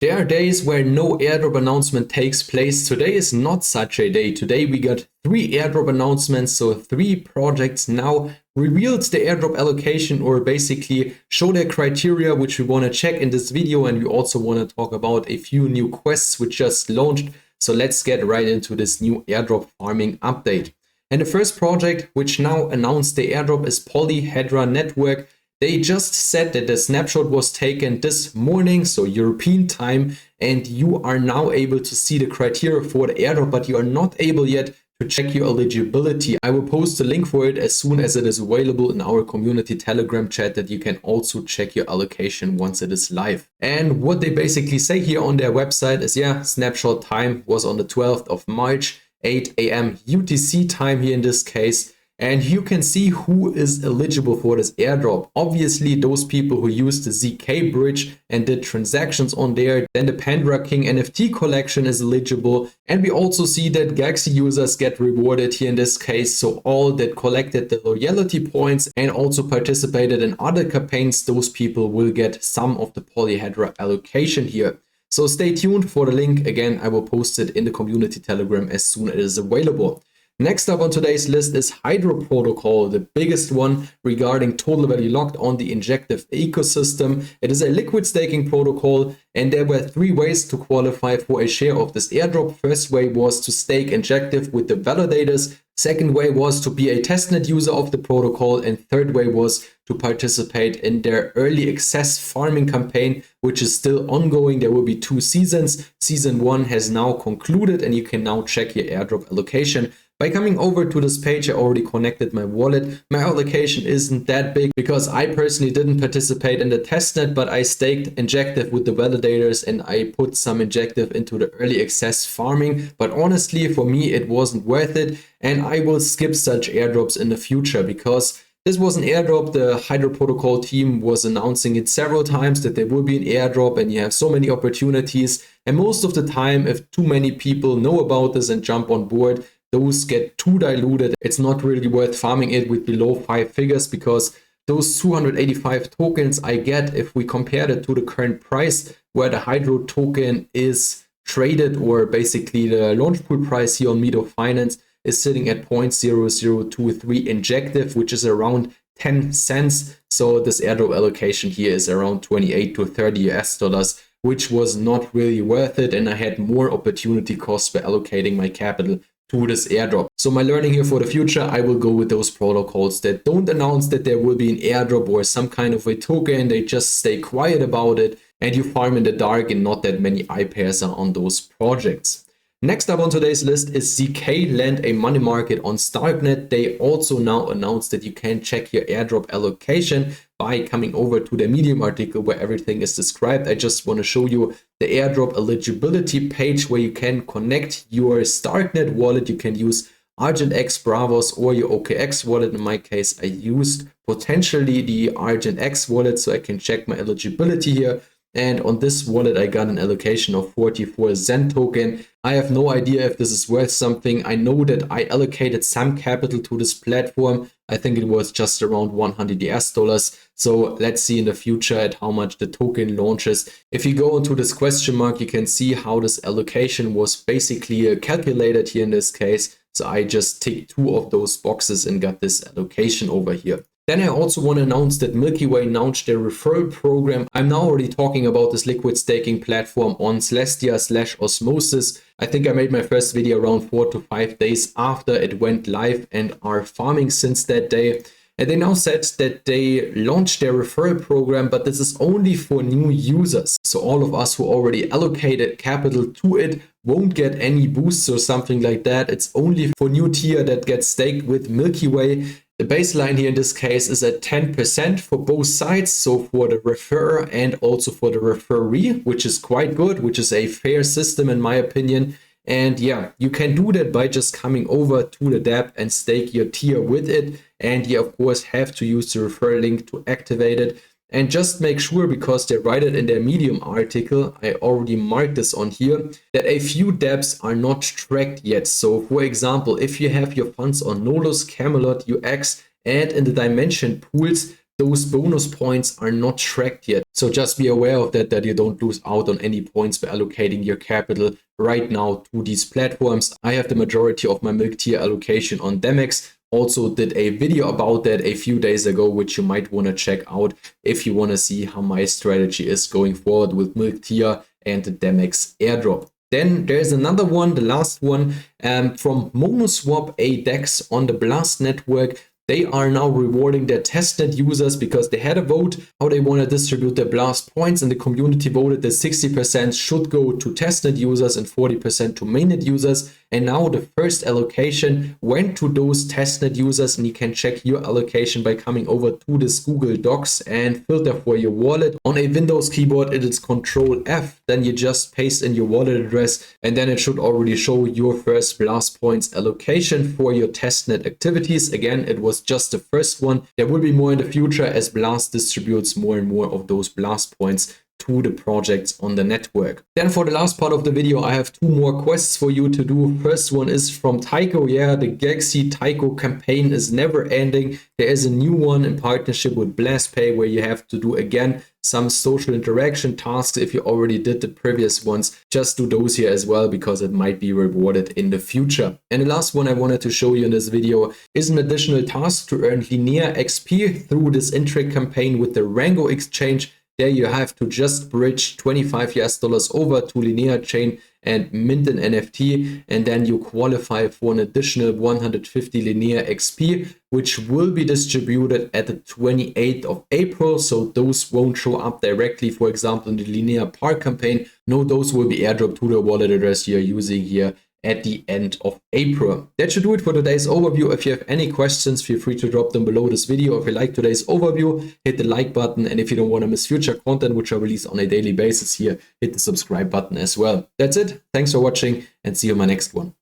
There are days where no airdrop announcement takes place. Today is not such a day. Today we got 3 airdrop announcements, so 3 projects now revealed the airdrop allocation or basically show their criteria, which we want to check in this video. And we also want to talk about a few new quests which just launched. So let's get right into this new airdrop farming update. And the first project which now announced the airdrop is Polyhedra Network. They just said that the snapshot was taken this morning, so European time, and you are now able to see the criteria for the airdrop, but you are not able yet to check your eligibility. I will post a link for it as soon as it is available in our community Telegram chat, that you can also check your allocation once it is live. And what they basically say here on their website is, snapshot time was on the 12th of March, 8 AM UTC time here in this case. And you can see who is eligible for this airdrop. Obviously, those people who used the ZK bridge and did transactions on there. Then the Pandora King NFT collection is eligible. And we also see that Galaxy users get rewarded here in this case. So all that collected the loyalty points and also participated in other campaigns, those people will get some of the Polyhedra allocation here. So stay tuned for the link. Again, I will post it in the community Telegram as soon as it is available. Next up on today's list is Hydro Protocol, the biggest one regarding total value locked on the Injective ecosystem. It is a liquid staking protocol, and there were 3 ways to qualify for a share of this airdrop. First way was to stake Injective with the validators. Second way was to be a testnet user of the protocol. And third way was to participate in their early access farming campaign, which is still ongoing. There will be 2 seasons. Season 1 has now concluded, and you can now check your airdrop allocation. By coming over to this page, I already connected my wallet. My allocation isn't that big because I personally didn't participate in the testnet, but I staked Injective with the validators and I put some Injective into the early access farming. But honestly, for me, it wasn't worth it, and I will skip such airdrops in the future because this was an airdrop. The Hydro Protocol team was announcing it several times that there will be an airdrop, and you have so many opportunities. And most of the time, if too many people know about this and jump on board, those get too diluted. It's not really worth farming it with below 5 figures, because those 285 tokens I get, if we compare it to the current price where the Hydro token is traded, or basically the launch pool price here on Meadow Finance is sitting at 0.0023 Injective, which is around 10 cents. So this airdrop allocation here is around 28 to 30 US dollars, which was not really worth it. And I had more opportunity costs by allocating my capital to this airdrop. So my learning here for the future, I will go with those protocols that don't announce that there will be an airdrop or some kind of a token. They just stay quiet about it, and you farm in the dark, and not that many eye pairs are on those projects. Next up on today's list is ZK Land, a money market on Starknet. They also now announced that you can check your airdrop allocation by coming over to the Medium article where everything is described. I just want to show you the airdrop eligibility page where you can connect your Starknet wallet. You can use ArgentX Bravos or your OKX wallet. In my case, I used potentially the ArgentX wallet, so I can check my eligibility here. And on this wallet, I got an allocation of 44 Zen token. I have no idea if this is worth something. I know that I allocated some capital to this platform. I think it was just around 100 US dollars. So let's see in the future at how much the token launches. If you go into this question mark, you can see how this allocation was basically calculated here in this case. So I just ticked 2 of those boxes and got this allocation over here. Then I also want to announce that MilkyWay launched their referral program. I'm now already talking about this liquid staking platform on Celestia/Osmosis. I think I made my first video around 4 to 5 days after it went live and are farming since that day. And they now said that they launched their referral program, but this is only for new users. So all of us who already allocated capital to it won't get any boosts or something like that. It's only for new tier that gets staked with MilkyWay. The baseline here in this case is at 10% for both sides, so for the referrer and also for the referee, which is quite good, which is a fair system in my opinion. And yeah, you can do that by just coming over to the dApp and stake your tier with it. And you of course have to use the referral link to activate it. And just make sure, because they write it in their Medium article, I already marked this on here, that a few dApps are not tracked yet. So for example, if you have your funds on Nodus, Camelot, UX, and in the dimension pools, those bonus points are not tracked yet. So just be aware of that you don't lose out on any points by allocating your capital right now to these platforms. I have the majority of my milk tier allocation on Demex. Also did a video about that a few days ago, which you might want to check out if you want to see how my strategy is going forward with milk tier and the Demex airdrop. Then there's another one, the last one, from Monoswap, a DEX on the Blast network. They are now rewarding their testnet users because they had a vote how they want to distribute their Blast points, and the community voted that 60% should go to testnet users and 40% to mainnet users. And now the first allocation went to those testnet users, and you can check your allocation by coming over to this Google Docs and filter for your wallet. On a Windows keyboard, it is Control F. Then you just paste in your wallet address, and then it should already show your first Blast points allocation for your testnet activities. Again, it was just the first one. There will be more in the future as Blast distributes more and more of those Blast points to the projects on the network. Then for the last part of the video, I have two more quests for you to do. First one is from Tycho. Yeah, the Galaxy Tycho campaign is never ending. There is a new one in partnership with BlastPay where you have to do again some social interaction tasks. If you already did the previous ones, just do those here as well because it might be rewarded in the future. And the last one I wanted to show you in this video is an additional task to earn linear XP through this Intrigue campaign with the Rango exchange. There you have to just bridge $25 over to Linear Chain and mint an NFT, and then you qualify for an additional 150 Linear XP, which will be distributed at the 28th of April. So those won't show up directly, for example, in the Linear Park campaign. No, those will be airdropped to the wallet address you're using here at the end of April. That should do it for today's overview. If you have any questions, feel free to drop them below this video. If you like today's overview, hit the like button. And if you don't want to miss future content, which I release on a daily basis here, hit the subscribe button as well. That's it. Thanks for watching and see you in my next one.